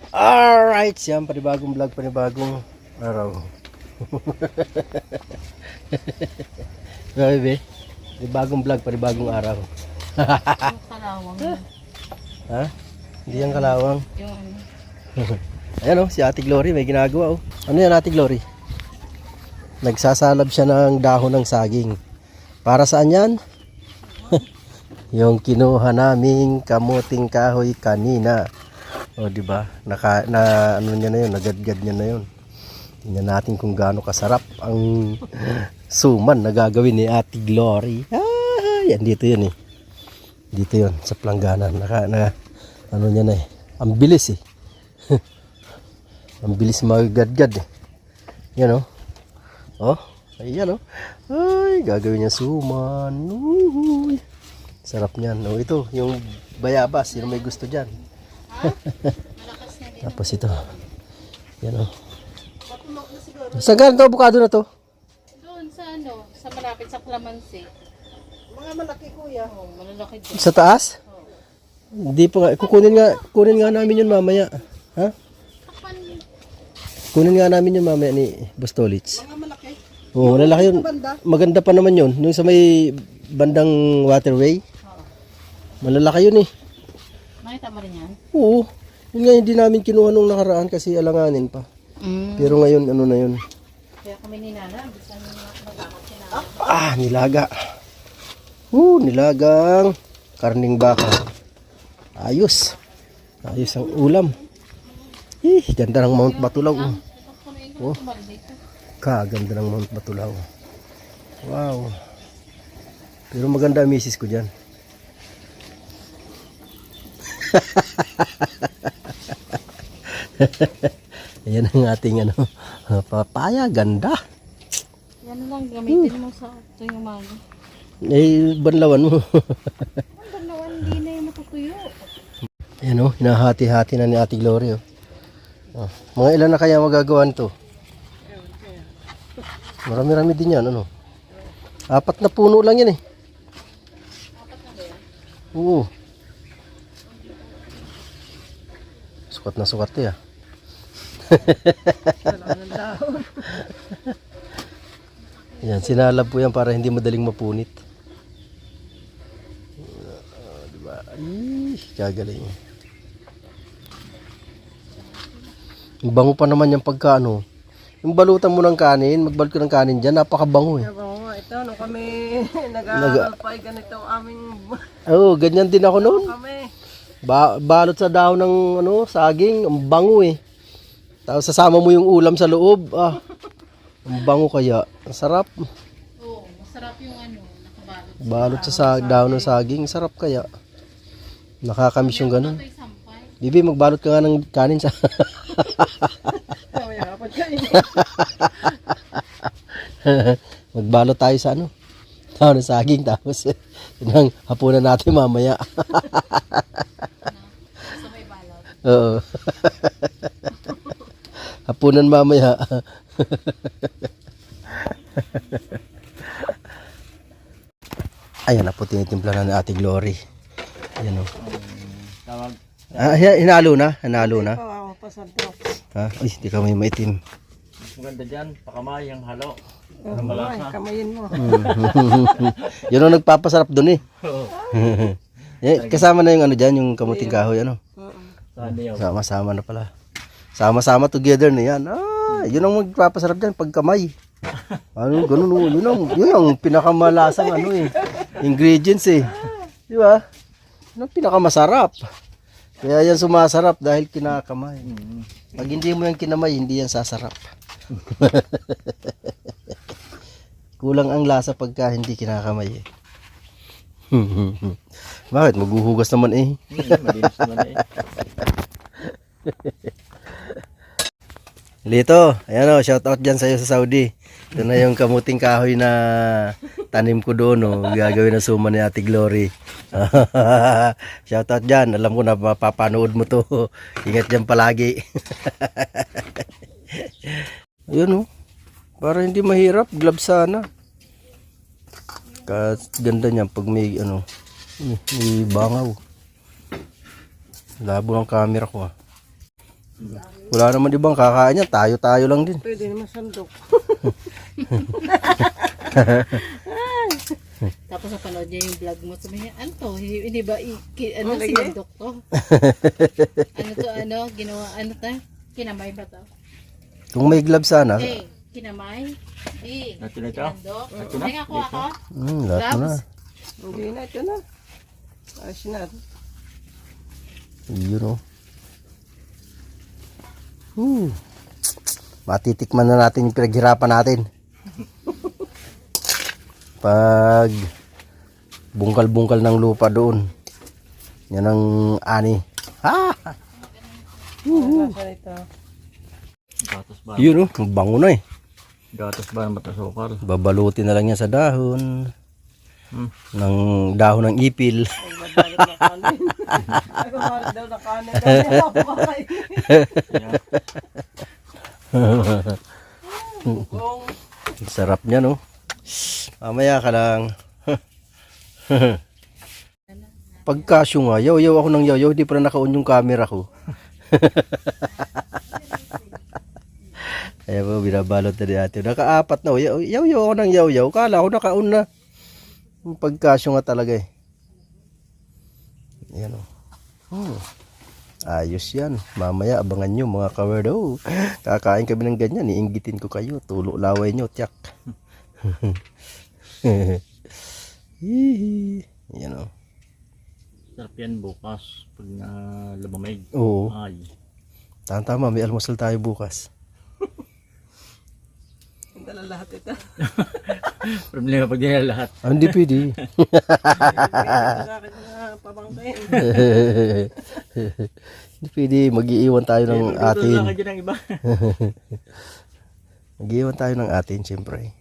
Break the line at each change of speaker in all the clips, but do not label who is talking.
Alright, siyang panibagong vlog, panibagong araw. Bebe, panibagong vlog, panibagong araw.
Yung kalawang.
Ha? Hindi yan kalawang.
Yung ano.
Ayan si Ate Glory, may ginagawa Ano yan Ate Glory? Nagsasalab siya ng dahon ng saging. Para saan yan? Yung kinuha naming kamuting kahoy kanina. Di ba? Ano niya na yun, nagadgad niya na yun. Tingnan natin kung gaano kasarap ang suman na gagawin ni Ate Glory. Yan dito yun eh. Dito yun sa planggana. Ano niya na eh. Ang bilis eh. Ang bilis magagadgad eh. Yan ayan Ay, gagawin niya suman. Uy. Sarap niyan. Ito, yung bayabas. Sino may gusto dyan? Tapos ito. Yan Saan galing ito avocado na to?
Doon sa sa malapit sa Calamansi.
Mga malaki kuya.
Oh, malalaki din.
Sa taas? Hindi pa nga. Kunin nga namin yun mamaya. Ha? Kunin nga namin yun mamaya ni Bostolits.
Mga malaki.
Oo, malalaki yun. Maganda pa naman yun. Yung sa may bandang waterway. Malalaki yun eh.
Nakita mo rin yan?
Oo. Yun nga hindi namin kinuha nung nakaraan kasi alanganin pa. Pero ngayon ano na yun.
Kaya kami ni Nana, bisa nyo matakot si Nana.
Nilaga. Nilagang karning baka. Ayos. Ayos ang ulam. Ganda ng Mount Batulaw. Kaganda ng Mount Batulaw. Wow. Pero maganda ang misis ko dyan. Ayan ang ating papaya. Ganda.
Yan lang gamitin mo sa tuwing umaga.
Banlawan mo.
Ang banawan, hindi na yung matutuyo.
Ayan hinahati-hati na ni Ate Glory Mga ilan na kaya magagawa nito? Marami-rami din yan 4 na puno lang yan
4 na ba yan?
Oo. Sukat na sukat Yan, sinalab po yan para hindi madaling mapunit. Diba? Kagaling. Yung bango pa naman yung pagka yung balutan mo ng kanin, magbalot ka ng kanin dyan, napakabango
Ito, nung kami nag-aaral pa, ganito ang aming...
ganyan din ako noon.
Kami.
Balot sa dahon ng saging, ang bango Tapos sasama mo yung ulam sa loob. Ang bango kaya. Ang sarap.
Oo, masarap yung nakabalot.
Balot sa dahon ng saging, sarap kaya. Nakakamiss yung ganun.
Ito'y sampay.
Bibi, magbalot ka nga ng kanin sa...
Mayapan kayo.
Magbalot tayo sa dahon ng saging. Tapos yun hapunan natin mamaya.
Sa may balot.
Oo. Hapunan mamaya. Ayan na po tinitimpla na ni Ate Glory. Ayan
Tawag.
Hinalo na? Hinalo na?
Oo, pasarap.
Uy, di ka may maitim.
Mas maganda dyan, pakamay ang halo.
Kamayin mo.
Yun ang nagpapasarap dun Kasama na yung dyan, yung kamuting kahoy Sama-sama na pala. Sama-sama together na yan. Yun ang magpapasarap dyan, pagkamay. Ganun. Yun ang pinakamalasang ingredients Di ba? Yun ang pinakamasarap. Kaya yan sumasarap dahil kinakamay. Pag hindi mo yan kinamay, hindi yan sasarap. Kulang ang lasa pagka hindi kinakamay Bakit? Maghuhugas naman
Malinis naman
Lito, ayan shout out dyan sa'yo sa Saudi. Ito na yung kamuting kahoy na tanim ko doon gagawin na suman ni Ate Glory. Shout out dyan, alam ko na mapapanood mo to. Ingat dyan palagi. Ayun para hindi mahirap, gloves sana. Ganda niya pag may may bangaw. Labo ang camera ko Wala naman ibang kakain yan. Tayo-tayo lang din.
Pwede naman sandok.
Tapos napanood niya yung vlog mo. Sabi niya, ano to? Hindi ba, ano,
Lagi?
sinundok to? Ano to, ano, ginawa, ano to? Kinamay ba to?
Kung may glove sana.
Kinamay? Di.
Ito na ito.
Sinundok?
Ito na.
Ay, ako.
Lahat mo na.
Hindi na, ito na. Ayos na.
Yun o. Matitikman na natin yung pinaghirapan natin. Pag bungkal-bungkal ng lupa doon. Yan ang ani. Ha!
Nasa ito.
Gatos ba?
Yun o. Bango na eh.
Gatos ba ng matasukal?
Babalutin na lang yan sa dahon.
Hmm.
Ng dahon ng ipil.
Ay, mabalot na kanin. Ay, mabalot daw na kanin. Kaya ako kakain. Bugong.
Sarap niya no. Mamaya ka lang. Pagkasyo nga, yaw-yaw ako ng yaw-yaw, hindi pa na naka-on yung camera ko. Kaya po, binabalot na natin. Naka-apat na, yaw-yaw ako ng yaw-yaw. Kala ko naka-on na. Yung pagkasyo nga talaga eh. Yan o. Ayos yan. Mamaya abangan nyo mga kawerdo. Kakain kami ng ganyan. Iinggitin ko kayo. Tulo laway nyo. Tiyak. Yan o.
Sarap yan bukas. Pag lumamig.
Oo.
Ay.
Tama, may almusal tayo bukas.
Ang dala lahat ito.
Problema pag dinala lahat.
Hindi pwede.
Sa akin na pabangkain.
Hindi pwede. Mag-iiwan tayo ng atin.
Lang ka dyan ng iba.
Mag-iiwan tayo ng atin, siyempre.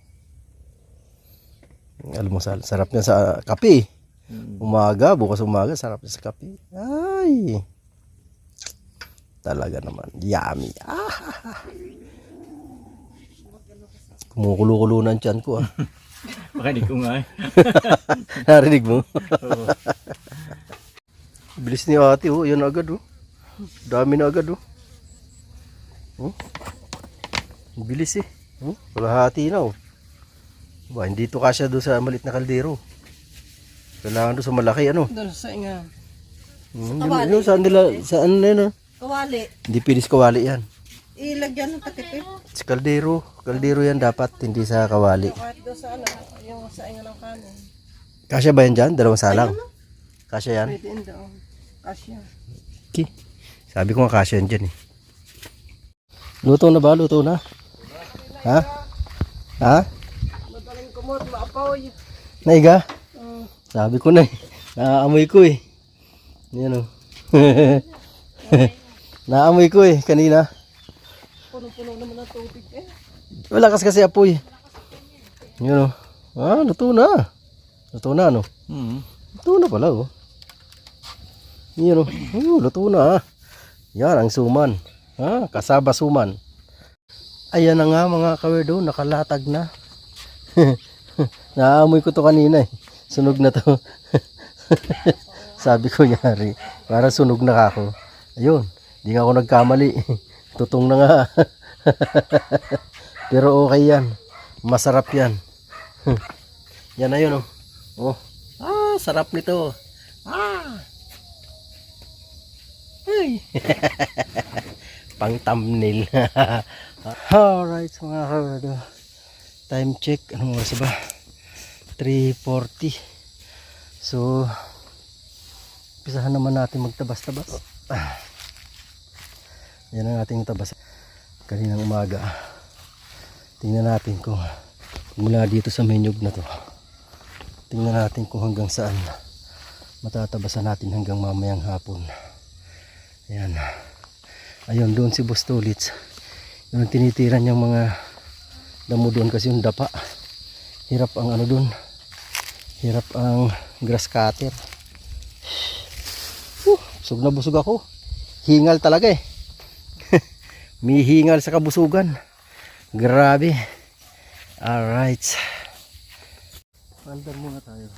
Almusal. Sarap niya sa kape. Umaga, bukas umaga, sarap niya sa kape. Ay! Talaga naman. Yummy. Kumukulo-kulo na ang tiyan ko.
Baka di ko nga eh.
Narinig mo?
Oo.
Bilis ni ate, oh. Yan agad, oh. Dami na agad, oh. Oh. Bilis, eh. Oh. Kalahati na, oh. Ba, hindi to kasya doon sa malit na kaldero. Kailangan doon sa malaki, ano.
Doon sa inga.
Yun, saan nila, saan na yun, oh.
Kawali.
Hindi pinis kawali yan.
Ilagyan ng katipid.
Sa kaldero. Kaldero yan dapat, hindi sa kawali.
Kahit doon sa ano, yung sa inga ng kanin.
Kasya ba yan dyan? Dalawang salang. Kasya yan?
Pwede yun doon. Kasya.
Okay. Sabi ko nga kasya yan dyan, eh. Luto na ba? Luto na? Ha? Ha?
Madaling kumot, maapoy.
Naiga? Sabi ko na eh. Naaamoy ko eh. Yan o. Naamoy ko eh kanina.
Punong-puno naman ng tubig eh.
Malakas kasi apoy. Yan o. Luto na. Luto na no. Luto na pala oh. Yan o. Luto na. Yan ang suman. Kasaba suman. Ayan na nga mga kawerdo. Nakalatag na. Naamoy ko to kanina eh. Sunog na to. Sabi ko nyari. Para sunog na ako. Ayun. Di nga ako nagkamali. Tutong na nga. Pero okay yan. Masarap yan. Yan na yun oh. Sarap nito. Ay. Pang thumbnail. Alright mga kawerdo. Time check. Anong oras ba? 3:40. So pisahan naman natin magtabas-tabas. Yan ang ating tabas kaninang umaga. Tingnan natin kung mula dito sa menyug na to, tingnan natin kung hanggang saan matatabasan natin hanggang mamayang hapon. Ayan. Ayun doon si Boss Tulits. Yung tinitiran niyang mga damo doon kasi yung dapa. Hirap ang ano doon. Hirap ang grass cutter. Busog na busog ako. Hingal talaga eh. May hingal sa kabusugan. Grabe. Alright. Pandar muna tayo.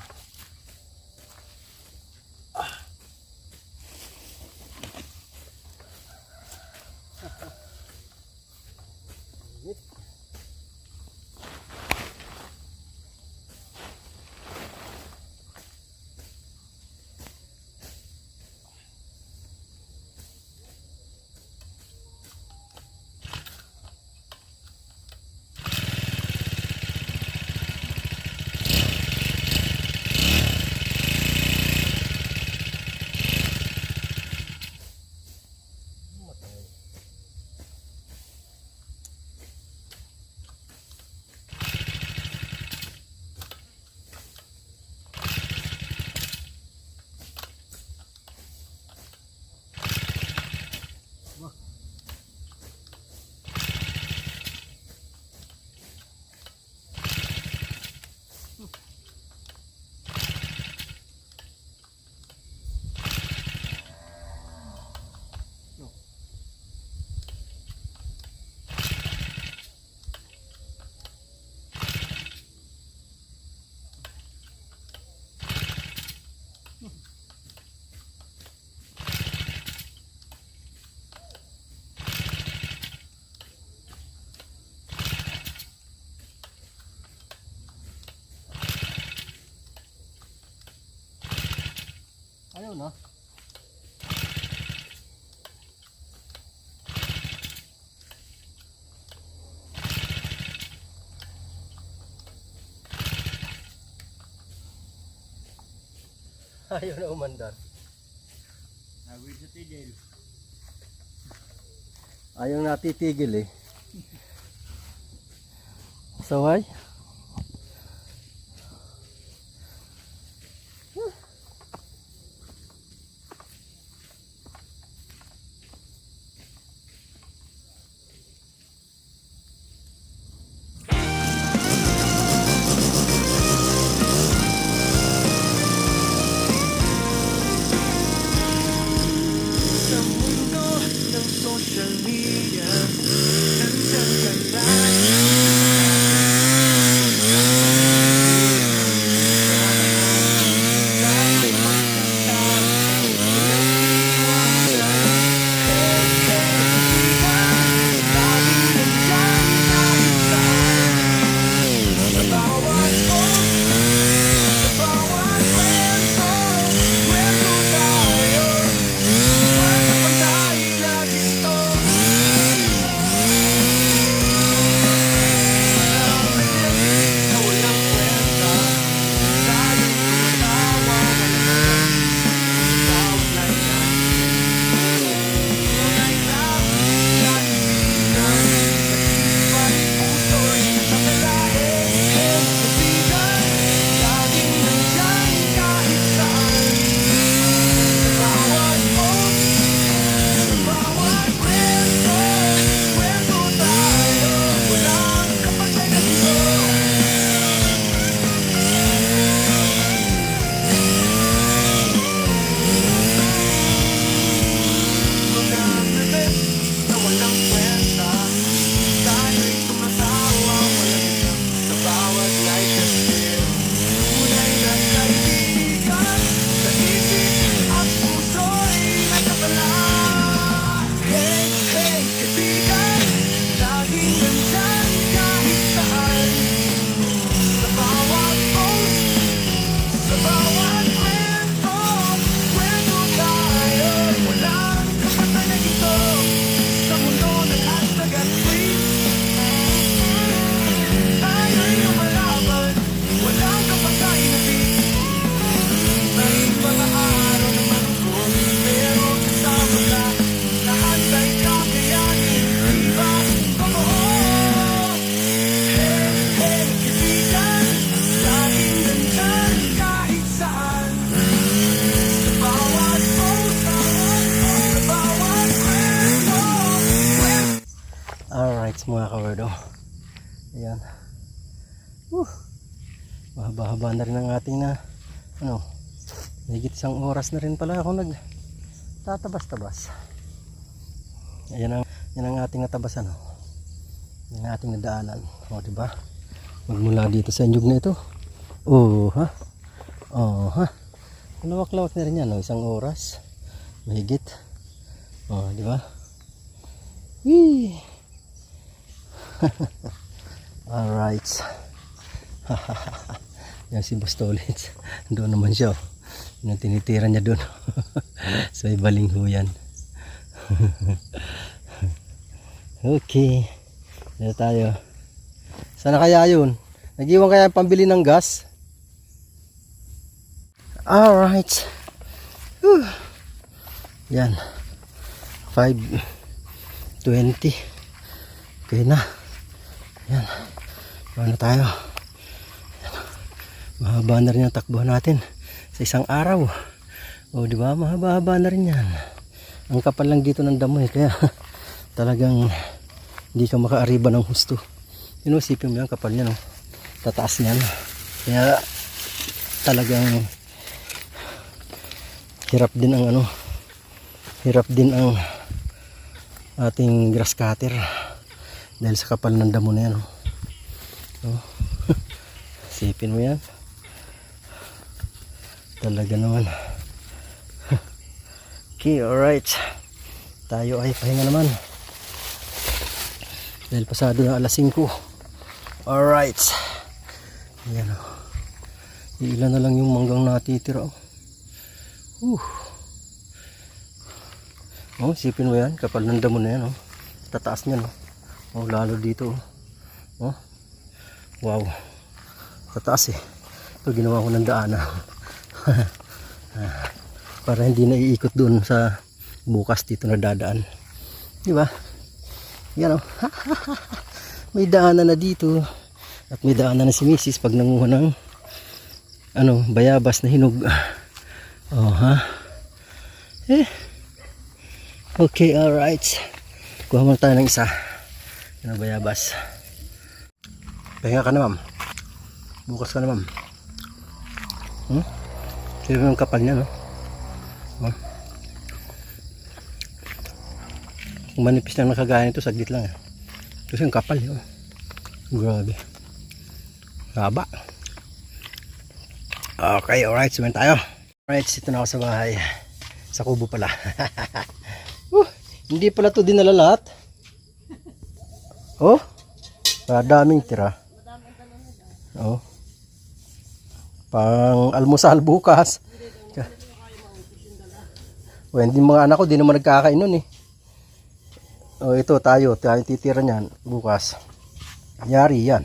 Ayaw na umandar.
Nagawin sa tigil.
Ayaw natitigil eh. Saway? Alright mga kawerdo. Ayan. Mahaba-haba na rin ang ating na higit isang oras na rin pala ako nagtatabas-tabas. Yan ang ating natabasan. Yan ang ating nadaanan. O diba? Magmula dito sa nyug na ito. Oh ha? Oh ha? Lawak-lawak na rin yan. Isang oras. Mahigit. O diba? Wee! Alright. Yan si Bustolits. Doon naman siya. Yung tinitira niya doon. So ibalingho yan. Okay. Dito tayo. Sana kaya yun? Nag-iwan kaya pambili ng gas? Alright. Yan. 5:20. Okay na. Yan. Ano tayo? Yan. Mahaba na rin ang takbuhan natin sa isang araw. O di ba? Mahaba-haba na rin yan. Ang kapal lang dito ng damo kaya talagang hindi ka makaariba ng husto. Isipin mo yan, kapal niya, no? Tataas niyan. Kaya talagang hirap din ang ating grass cutter dahil sa kapal ng damo na yan, no? Isipin mo yan, talaga naman. Okay, alright, tayo ay pahinga naman dahil pasado na alas 5. Alright, yan, ilan na lang yung manggang natitira. Isipin mo yan, kapal ng damo na yan, tataas niyan, lalo dito, wow, tataas ito ginawa ko ng daanan. Para hindi na iikot doon sa bukas dito na dadaan. Di ba? Yan o. May daanan na dito. At may daanan na si Mrs. pag nanguha ng bayabas na hinog. Oh, ha? Okay, alright. Kuha muna tayo ng isa. Yan ang bayabas. Pahinga ka na, ma'am. Bukas ka na, ma'am. Sino yung kapal niya, no? Kung manipis lang nakagaya nito, saglit lang. Kasi yung kapal yun. Grabe. Haba. Okay, alright. Sumayin tayo. Alright, ito na ako sa bahay. Sa kubo pala. Hindi pala to dinala lahat. Oh, daming tira. Oh. Pang almusal bukas. Hindi mga anak ko, di naman nagkakain nun eh. Oh, ito tayo titira niyan bukas. Yari yan.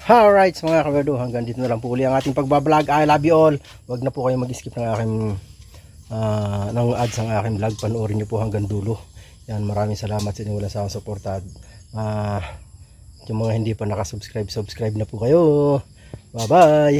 Alright mga kabardo, hanggang dito na lang po uli ang ating pagbablog. I love you all. Huwag na po kayo mag-skip ng aking ng ads ang aking vlog. Panoorin nyo po hanggang dulo. Yan, maraming salamat sa inyo, wala sa akong suporta. Yung mga hindi pa nakasubscribe, subscribe na po kayo. Bye bye.